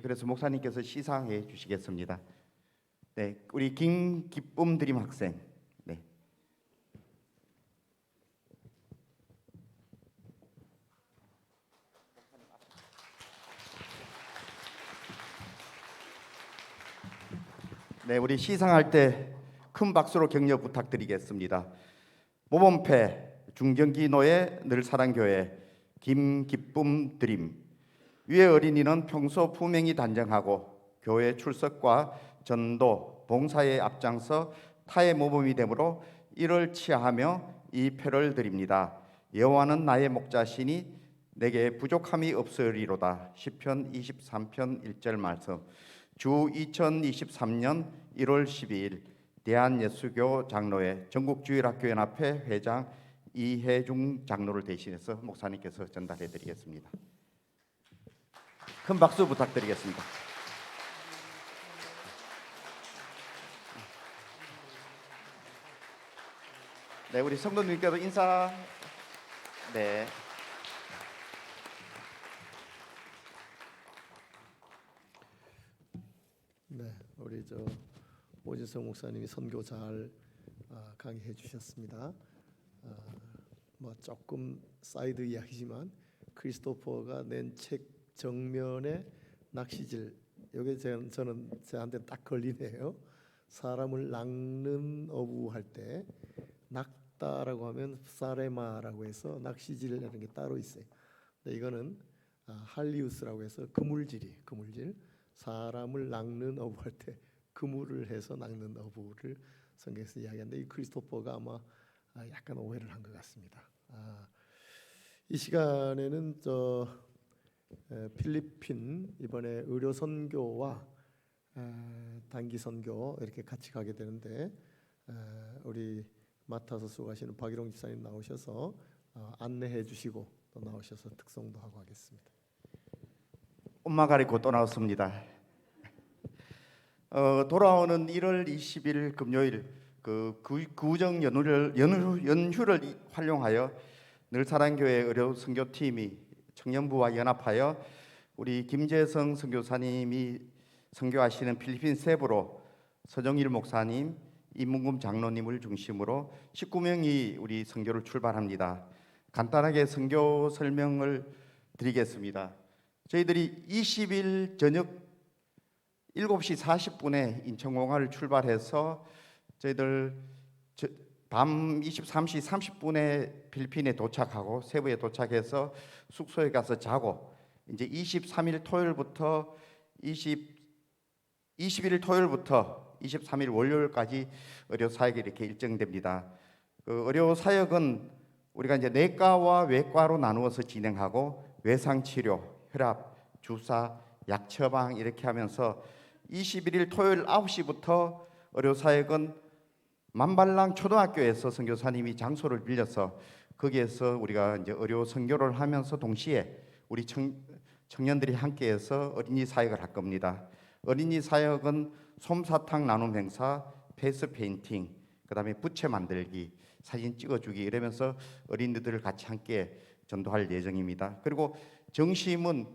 그래서 목사님께서 시상해 주시겠습니다. 네, 우리 김기쁨 드림 학생. 네. 네, 우리 시상할 때 큰 박수로 격려 부탁드리겠습니다. 모범패 중경기 노예 늘사랑교회 김기쁨 드림. 위의 어린이는 평소 품행이 단정하고 교회 출석과 전도, 봉사에 앞장서 타의 모범이 되므로 이를 치하하며 이 표를 드립니다. 여호와는 나의 목자시니 내게 부족함이 없으리로다. 시편 23편 1절 말씀. 주 2023년 1월 12일 대한예수교 장로회 전국주일학교연합회 회장 이혜중 장로를 대신해서 목사님께서 전달해 드리겠습니다. 큰 박수 부탁드리겠습니다. 네, 우리 성도님께도 인사. 네. 네, 우리 오진성 목사님이 선교 잘 강의해 주셨습니다. 뭐 조금 사이드 이야기지만 크리스토퍼가 낸 책 정면에 낚시질, 이게 저는 저한테 딱 걸리네요. 사람을 낚는 어부할 때 낚다라고 하면 사레마라고 해서 낚시질이라는 게 따로 있어요. 근데 이거는 할리우스라고 해서 그물질. 사람을 낚는 어부할 때 그물을 해서 낚는 어부를 성경에서 이야기하는데, 이 크리스토퍼가 아마 약간 오해를 한 것 같습니다. 이 시간에는 필리핀 이번에 의료 선교와 단기 선교 이렇게 같이 가게 되는데, 우리 맡아서 수고하시는 박일홍 집사님 나오셔서 안내해 주시고 또 나오셔서 특송도 하고 하겠습니다. 엄마 가리고 또 나왔습니다. 돌아오는 1월 20일 금요일 그 구정 연휴를 활용하여 늘사랑교회 의료 선교팀이 청년부와 연합하여 우리 김재성 선교사님이 선교하시는 필리핀 세부로 서정일 목사님, 이문금 장로님을 중심으로 19명이 우리 선교를 출발합니다. 간단하게 선교 설명을 드리겠습니다. 저희들이 20일 저녁 7시 40분에 인천공항을 출발해서 저희들 밤 23시 30분에 필리핀에 도착하고 세부에 도착해서 숙소에 가서 자고 이제 23일 토요일부터 21일 토요일부터 23일 월요일까지 의료 사역이 이렇게 일정됩니다. 그 의료 사역은 우리가 이제 내과와 외과로 나누어서 진행하고 외상 치료, 혈압, 주사, 약 처방 이렇게 하면서 21일 토요일 9시부터 의료 사역은 만발랑 초등학교에서 선교사님이 장소를 빌려서 거기에서 우리가 이제 의료 선교를 하면서 동시에 우리 청년들이 함께해서 어린이 사역을 할 겁니다. 어린이 사역은 솜사탕 나눔 행사, 페이스 페인팅, 그다음에 부채 만들기, 사진 찍어주기 이러면서 어린이들을 같이 함께 전도할 예정입니다. 그리고 정심은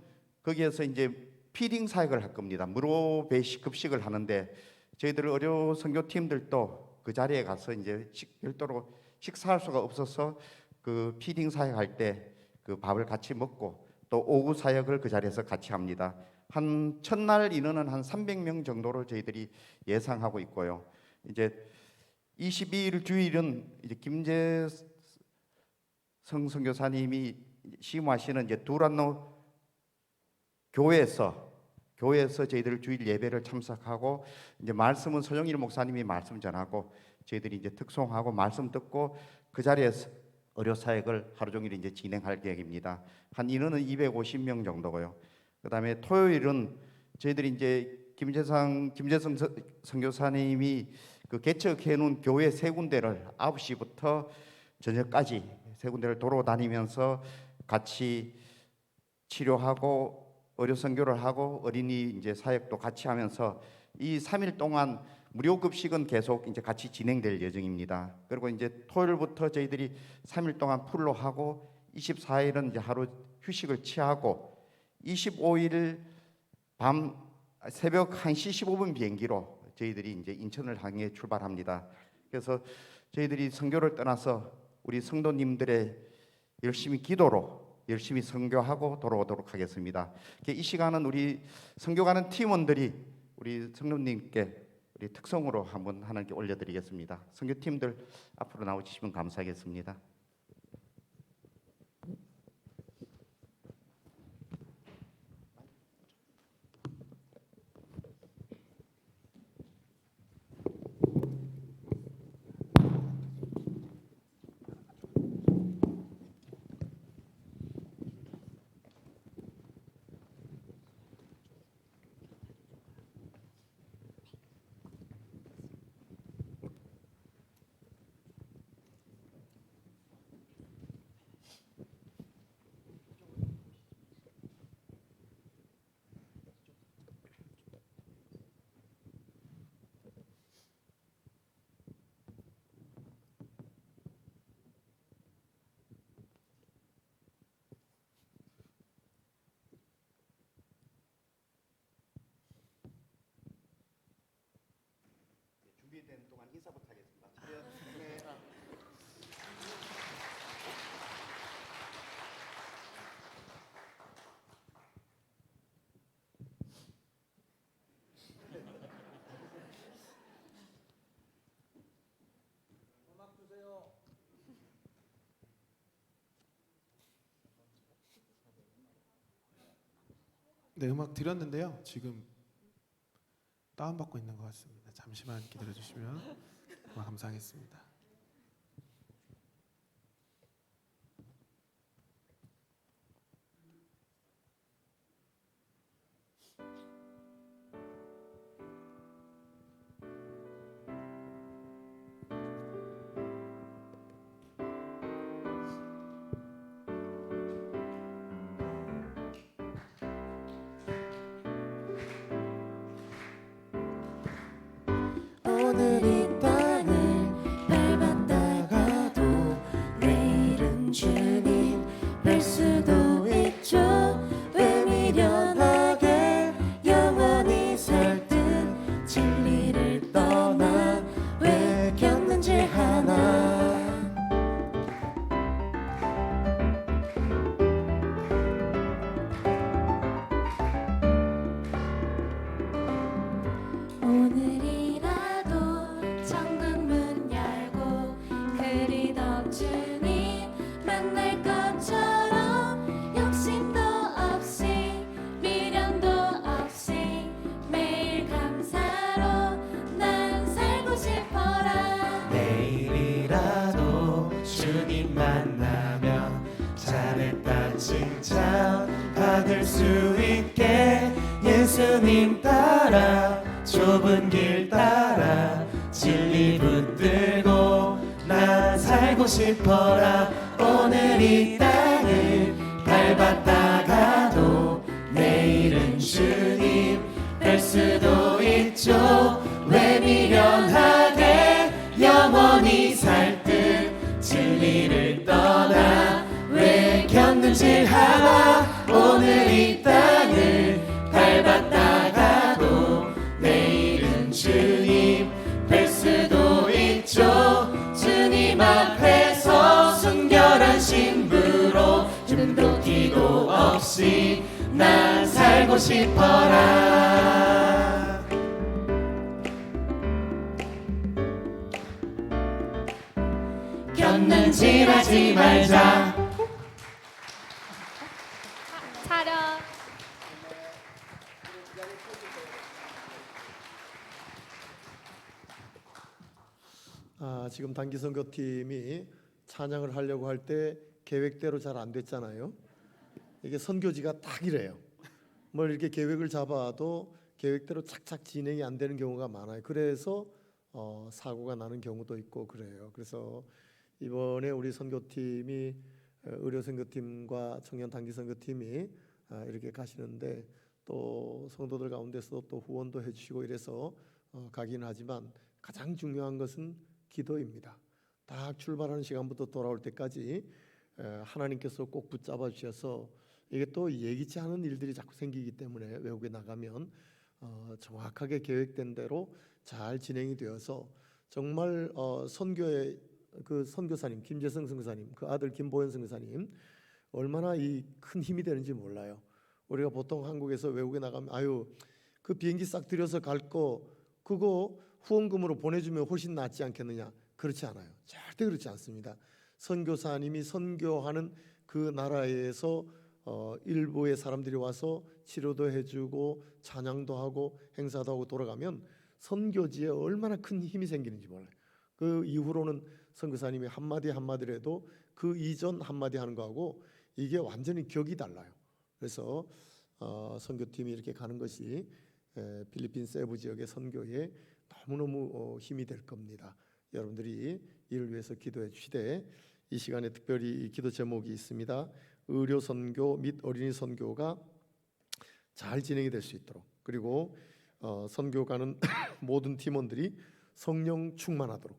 거기에서 이제 피딩 사역을 할 겁니다. 무료 배식 급식을 하는데 저희들 의료 선교팀들도 그 자리에 가서 이제 별도로 식사할 수가 없어서 그 피딩 사역할 때 그 밥을 같이 먹고 또 오후 사역을 그 자리에서 같이 합니다. 한 첫날 인원은 한 300명 정도를 저희들이 예상하고 있고요. 이제 22일 주일은 이제 김재성 선교사님이 시무하시는 이제 두란노 교회에서 저희들 주일 예배를 참석하고 이제 말씀은 서정일 목사님이 말씀 전하고 저희들이 이제 특송하고 말씀 듣고 그 자리에서 의료 사역을 하루 종일 이제 진행할 계획입니다. 한 인원은 250명 정도고요. 그다음에 토요일은 저희들이 이제 김재성 선교사님이 그 개척해 놓은 교회 세 군데를 9시부터 저녁까지 세 군데를 돌아다니면서 같이 치료하고 의료 선교를 하고 어린이 이제 사역도 같이 하면서 이 3일 동안 무료 급식은 계속 이제 같이 진행될 예정입니다. 그리고 이제 토요일부터 저희들이 3일 동안 풀로 하고 24일은 이제 하루 휴식을 취하고 25일 밤 새벽 1시 15분 비행기로 저희들이 이제 인천을 향해 출발합니다. 그래서 저희들이 선교를 떠나서 우리 성도님들의 열심히 기도로 열심히 선교하고 돌아오도록 하겠습니다. 이 시간은 우리 선교가는 팀원들이 우리 성도님께 우리 특성으로 한번 하나님께 올려드리겠습니다. 선교팀들 앞으로 나오시면 감사하겠습니다. 준비된 동안 인사부터 하겠습니다. 네, 음악 드렸는데요. 지금 다운받고 있는 것 같습니다. 잠시만 기다려 주시면 정말 감사하겠습니다. 오늘 이 땅을 밟았다가도 내일은 주님 뵐 수도 있죠. 왜 미련하게 영원히 살 듯 진리를 떠나 왜 겪는지 하나. 오늘이라도 천국 주님 따라 좁은 길 따라 진리 붙들고 난 살고 싶어라. 오늘 이 땅을 밟았다가도 내일은 주님 뵐 수도 있죠. 왜 미련하게 영원히 살 듯 진리를 떠나 왜 견눈질하나. 오늘 이 땅을 밟았다가도 내일은 주님 뵐 수도 있죠. 주님 앞에서 순결한 신부로 줌도 티도 없이 난 살고 싶어라. 견눈질하지 말자. 차렷. 지금 단기 선교팀이 찬양을 하려고 할 때 계획대로 잘 안 됐잖아요. 이게 선교지가 딱 이래요. 뭘 이렇게 계획을 잡아도 계획대로 착착 진행이 안 되는 경우가 많아요. 그래서 사고가 나는 경우도 있고 그래요. 그래서 이번에 우리 선교팀이 의료 선교팀과 청년 단기 선교팀이 이렇게 가시는데 또 성도들 가운데서 또 후원도 해주시고 이래서 가긴 하지만 가장 중요한 것은 기도입니다. 딱 출발하는 시간부터 돌아올 때까지 하나님께서 꼭 붙잡아 주셔서 이게 또 예기치 않은 일들이 자꾸 생기기 때문에 외국에 나가면 정확하게 계획된 대로 잘 진행이 되어서 정말 선교의 그 선교사님 김재성 선교사님 그 아들 김보현 선교사님 얼마나 이 큰 힘이 되는지 몰라요. 우리가 보통 한국에서 외국에 나가면 아유 그 비행기 싹 들여서 갈 거 그거 후원금으로 보내주면 훨씬 낫지 않겠느냐. 그렇지 않아요. 절대 그렇지 않습니다. 선교사님이 선교하는 그 나라에서 일부의 사람들이 와서 치료도 해주고 찬양도 하고 행사도 하고 돌아가면 선교지에 얼마나 큰 힘이 생기는지 몰라요. 그 이후로는 선교사님이 한마디 한마디라도 그 이전 한마디 하는 거하고 이게 완전히 격이 달라요. 그래서 선교팀이 이렇게 가는 것이 필리핀 세부 지역의 선교에 너무너무 힘이 될 겁니다. 여러분들이 이를 위해서 기도해 주시되 이 시간에 특별히 기도 제목이 있습니다. 의료 선교 및 어린이 선교가 잘 진행이 될 수 있도록 그리고 선교 가는 모든 팀원들이 성령 충만하도록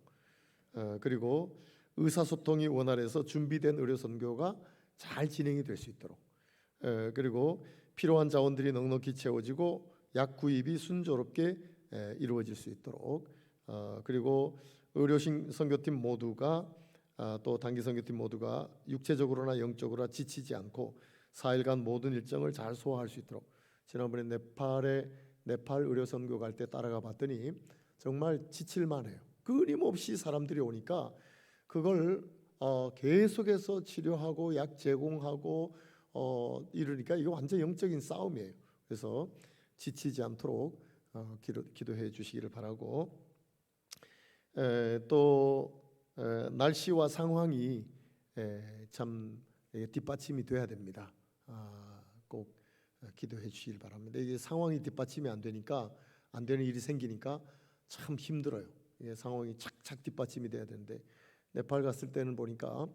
그리고 의사소통이 원활해서 준비된 의료 선교가 잘 진행이 될 수 있도록 그리고 필요한 자원들이 넉넉히 채워지고 약 구입이 순조롭게 이루어질 수 있도록 그리고 의료 선교팀 모두가 또 단기 선교팀 모두가 육체적으로나 영적으로 지치지 않고 4일간 모든 일정을 잘 소화할 수 있도록 지난번에 네팔 의료 선교 갈 때 따라가 봤더니 정말 지칠만해요. 끊임없이 사람들이 오니까 그걸 계속해서 치료하고 약 제공하고 이러니까 이거 완전 영적인 싸움이에요. 그래서 지치지 않도록 기도해 주시기를 바라고 또 날씨와 상황이 참 뒷받침이 돼야 됩니다. 꼭 기도해 주시길 바랍니다. 이게 상황이 뒷받침이 안 되니까 안 되는 일이 생기니까 참 힘들어요. 이게 상황이 착착 뒷받침이 돼야 되는데 네팔 갔을 때는 보니까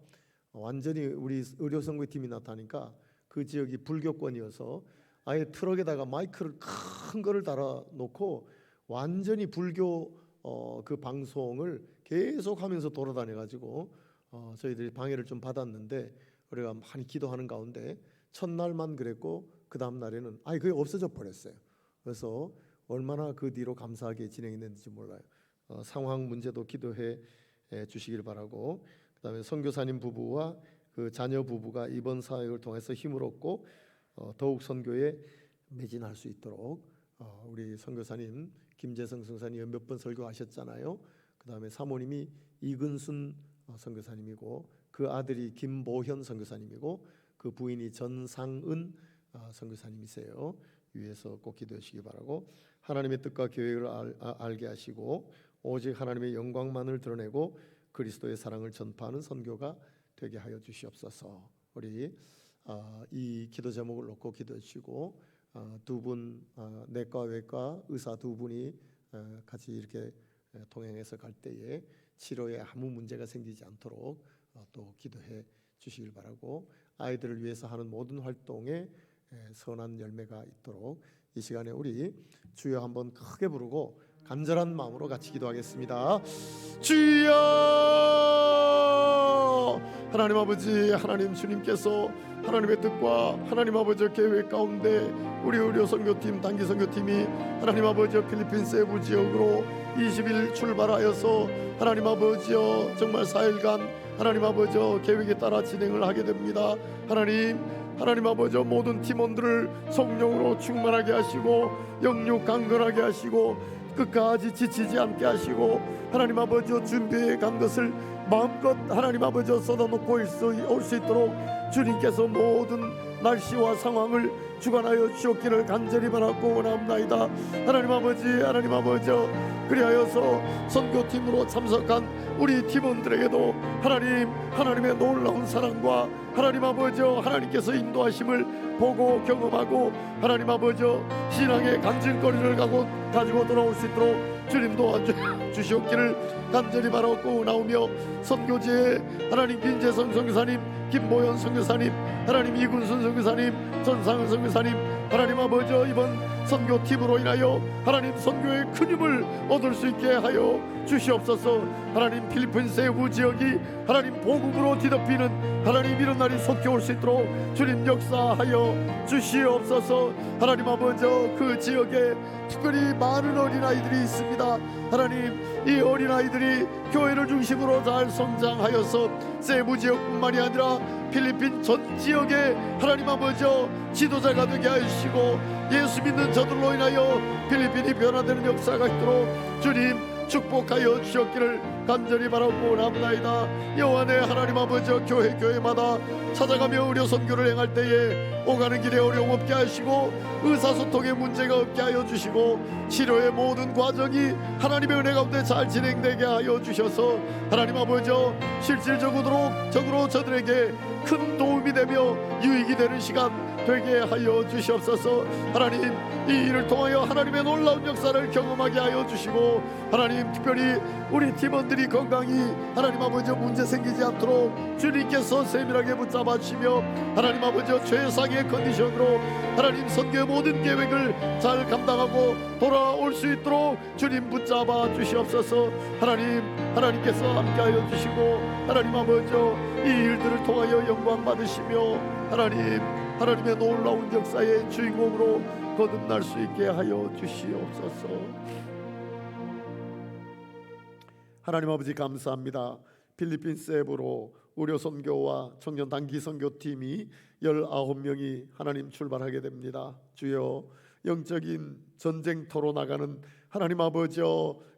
완전히 우리 의료 선교팀이 나타나니까 그 지역이 불교권이어서 아예 트럭에다가 마이크를 큰 거를 달아 놓고 완전히 불교 그 방송을 계속하면서 돌아다녀 가지고 저희들이 방해를 좀 받았는데 우리가 많이 기도하는 가운데 첫날만 그랬고 그 다음 날에는 아예 그게 없어져 버렸어요. 그래서 얼마나 그 뒤로 감사하게 진행이 됐는지 몰라요. 상황 문제도 기도해 주시길 바라고 그다음에 선교사님 부부와 그 자녀 부부가 이번 사역을 통해서 힘을 얻고 더욱 선교에 매진할 수 있도록 우리 선교사님 김재성 선교사님 몇 번 설교하셨잖아요. 그다음에 사모님이 이근순 선교사님이고 그 아들이 김보현 선교사님이고 그 부인이 전상은 선교사님이세요. 위에서 꼭 기도해 주시기 바라고 하나님의 뜻과 계획을 알게 하시고 오직 하나님의 영광만을 드러내고 그리스도의 사랑을 전파하는 선교가 되게 하여 주시옵소서. 우리 이 기도 제목을 놓고 기도해 주시고 두 분, 내과 외과 의사 두 분이 같이 이렇게 동행해서 갈 때에 치료에 아무 문제가 생기지 않도록 또 기도해 주시길 바라고, 아이들을 위해서 하는 모든 활동에 선한 열매가 있도록 이 시간에 우리 주여 한번 크게 부르고 간절한 마음으로 같이 기도하겠습니다. 주여! 하나님 아버지, 하나님 주님께서 하나님의 뜻과 하나님 아버지 계획 가운데 우리 의료 선교팀, 단기 선교팀이 하나님 아버지 필리핀 세부 지역으로 20일 출발하여서 하나님 아버지여 정말 4일간 하나님 아버지 계획에 따라 진행을 하게 됩니다. 하나님 아버지 모든 팀원들을 성령으로 충만하게 하시고 영육 강건하게 하시고 끝까지 지치지 않게 하시고 하나님 아버지 준비해 간 것을 마음껏 하나님 아버지 쏟아놓고 올 수 있도록 주님께서 모든 날씨와 상황을 주관하여 주옵기를 간절히 바라고 원합니다. 하나님 아버지 그리하여서 선교팀으로 참석한 우리 팀원들에게도 하나님의 놀라운 사랑과 하나님 아버지 하나님께서 인도하심을 보고 경험하고 하나님 아버지 신앙의 간증거리를 가지고 돌아올 수 있도록 주님 도와주시옵기를 간절히 바라고 나오며, 선교지에 하나님 김재성 선교사님, 김보현 선교사님, 하나님 이군순 선교사님, 전상은 선교사님, 하나님 아버지 이번 선교팀으로 인하여 하나님 선교의 큰 힘을 얻을 수 있게 하여 주시옵소서. 하나님 필리핀 세부 지역이 하나님 복음으로 뒤덮이는 하나님 이런 날이 속히 올 수 있도록 주님 역사하여 주시옵소서. 하나님 아버지 그 지역에 특별히 많은 어린아이들이 있습니다. 하나님 이 어린아이들이 교회를 중심으로 잘 성장하여서 세부 지역뿐만이 아니라 필리핀 전 지역에 하나님 아버지 지도자가 되게 하시고 예수 믿는 저들로 인하여 필리핀이 변화되는 역사가 있도록 주님 축복하여 주셨기를 간절히 바라고 원합니다. 여호와의 하나님 아버지 교회마다 찾아가며 의료 선교를 행할 때에 오가는 길에 어려움 없게 하시고 의사소통에 문제가 없게 하여 주시고 치료의 모든 과정이 하나님의 은혜 가운데 잘 진행되게 하여 주셔서 하나님 아버지 실질적으로 저들에게 큰 도움이 되며 유익이 되는 시간 되게 하여 주시옵소서. 하나님 이 일을 통하여 하나님의 놀라운 역사를 경험하게 하여 주시고 하나님 특별히 우리 팀원들이 건강히 하나님 아버지 문제 생기지 않도록 주님께서 세밀하게 붙잡아 주시며 하나님 아버지 최상의 컨디션으로 하나님 선교의 모든 계획을 잘 감당하고 돌아올 수 있도록 주님 붙잡아 주시옵소서. 하나님께서 함께하여 주시고 하나님 아버지 이 일들을 통하여 영광 받으시며 하나님의 놀라운 역사의 주인공으로 거듭날 수 있게 하여 주시옵소서. 하나님 아버지 감사합니다. 필리핀 세부로 의료 선교와 청년 단기 선교팀이 19명이 하나님 출발하게 됩니다. 주여 영적인 전쟁터로 나가는 하나님 아버지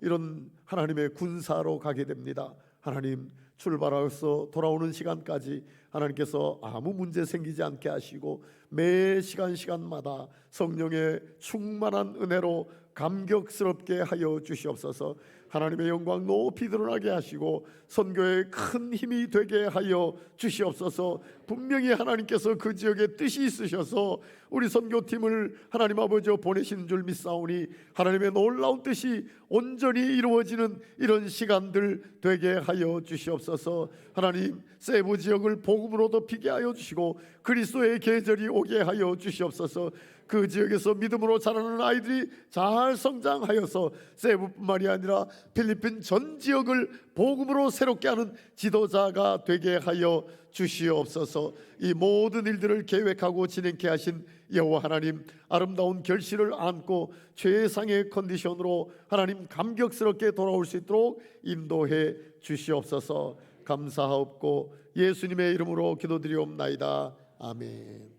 이런 하나님의 군사로 가게 됩니다. 하나님 출발해서 돌아오는 시간까지 하나님께서 아무 문제 생기지 않게 하시고 매 시간마다 성령의 충만한 은혜로 감격스럽게 하여 주시옵소서. 하나님의 영광 높이 드러나게 하시고 선교에 큰 힘이 되게 하여 주시옵소서. 분명히 하나님께서 그 지역에 뜻이 있으셔서 우리 선교팀을 하나님 아버지 보내신 줄 믿사오니 하나님의 놀라운 뜻이 온전히 이루어지는 이런 시간들 되게 하여 주시옵소서. 하나님 세부 지역을 복음으로 덮이게 하여 주시고 그리스도의 계절이 오게 하여 주시옵소서. 그 지역에서 믿음으로 자라는 아이들이 잘 성장하여서 세부뿐만이 아니라 필리핀 전 지역을 복음으로 새롭게 하는 지도자가 되게 하여 주시옵소서. 이 모든 일들을 계획하고 진행케 하신 여호와 하나님 아름다운 결실을 안고 최상의 컨디션으로 하나님 감격스럽게 돌아올 수 있도록 인도해 주시옵소서. 감사하옵고 예수님의 이름으로 기도드리옵나이다. 아멘.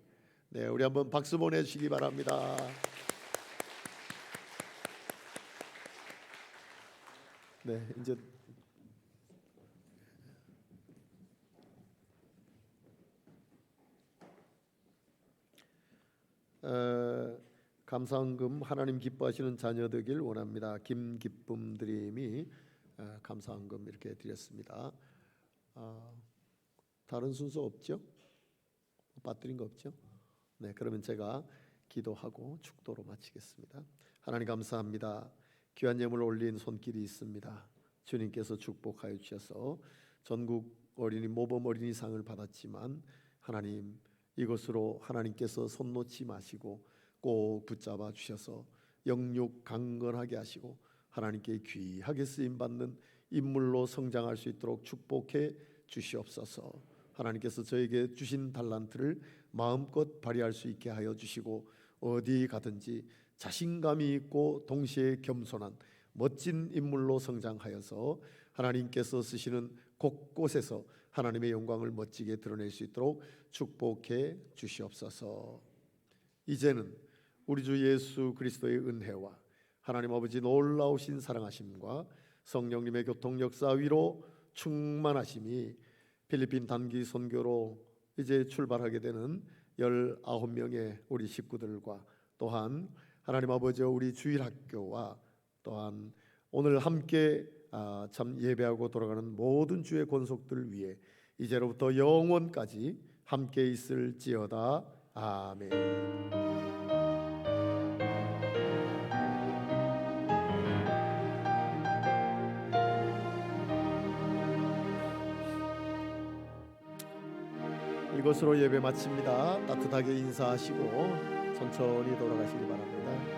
네, 우리 한번 박수 보내주시기 바랍니다. 네, 이제 감사헌금 하나님 기뻐하시는 자녀 되길 원합니다. 김기쁨 드림이 감사헌금 이렇게 드렸습니다. 다른 순서 없죠? 빠뜨린 거 없죠? 네, 그러면 제가 기도하고 축도로 마치겠습니다. 하나님 감사합니다. 귀한 예물 올린 손길이 있습니다. 주님께서 축복하여 주셔서 전국 어린이 모범 어린이상을 받았지만 하나님 이것으로 하나님께서 손 놓지 마시고 꼭 붙잡아 주셔서 영육 강건하게 하시고 하나님께 귀하게 쓰임 받는 인물로 성장할 수 있도록 축복해 주시옵소서. 하나님께서 저에게 주신 달란트를 마음껏 발휘할 수 있게 하여 주시고 어디 가든지 자신감이 있고 동시에 겸손한 멋진 인물로 성장하여서 하나님께서 쓰시는 곳곳에서 하나님의 영광을 멋지게 드러낼 수 있도록 축복해 주시옵소서. 이제는 우리 주 예수 그리스도의 은혜와 하나님 아버지 놀라우신 사랑하심과 성령님의 교통 역사 위로 충만하심이 필리핀 단기 선교로 이제 출발하게 되는 19명의 우리 식구들과 또한 하나님 아버지 우리 주일학교와 또한 오늘 함께 참 예배하고 돌아가는 모든 주의 권속들 위해 이제로부터 영원까지 함께 있을지어다. 아멘. 이것으로 예배 마칩니다. 따뜻하게 인사하시고 천천히 돌아가시기 바랍니다.